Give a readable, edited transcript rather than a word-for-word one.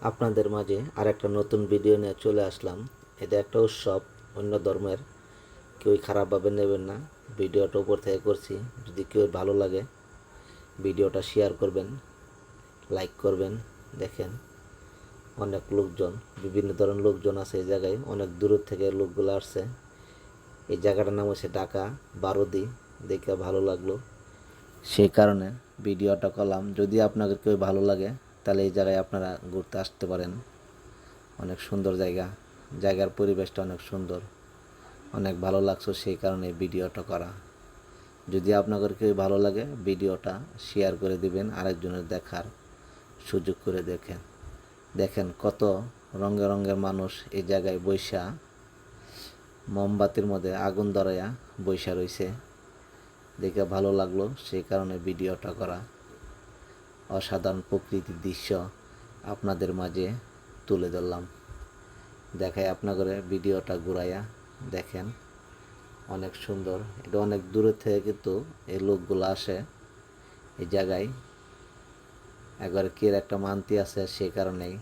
আপনাদের মাঝে আরেকটা নতুন ভিডিও নিয়ে চলে আসলাম। এটা একটা উৎসব, অন্য ধর্মের, কেউই খারাপভাবে নেবেন না। ভিডিওটা উপর থেকে করছি, যদি কেউ ভালো লাগে ভিডিওটা শেয়ার করবেন, লাইক করবেন। দেখেন অনেক লোকজন, বিভিন্ন ধরনের লোকজন আছে এই জায়গায়, অনেক দূর থেকে লোকগুলো আসছে। এই জায়গাটার নাম হচ্ছে ঢাকা বারোদি। দেখে ভালো লাগলো, সেই কারণে ভিডিওটা করলাম। যদি আপনাদের কেউ ভালো লাগে তাহলে এই জায়গায় আপনারা ঘুরতে আসতে পারেন। অনেক সুন্দর জায়গা, জায়গার পরিবেশটা অনেক সুন্দর, অনেক ভালো লাগছে, সেই কারণে ভিডিওটা করা। যদি আপনাদের কেউ ভালো লাগে ভিডিওটা শেয়ার করে দিবেন, আরেকজনের দেখার সুযোগ করে দেখেন। দেখেন কত রঙে রঙের মানুষ এই জায়গায় বৈশা, মোমবাতির মধ্যে আগুন ধরাইয়া বৈশা রয়েছে। দেখে ভালো লাগলো, সেই কারণে ভিডিওটা করা। অসাধারণ প্রকৃতির দৃশ্য আপনাদের মাঝে তুলে ধরলাম। দেখায় আপনাদের ভিডিওটা ঘুরাইয়া দেখেন, অনেক সুন্দর। এটা অনেক দূরে থেকে কিন্তু এই লোকগুলো আসে এই জায়গায়। একবার কি একটা মানতি আছে, সেই কারণেই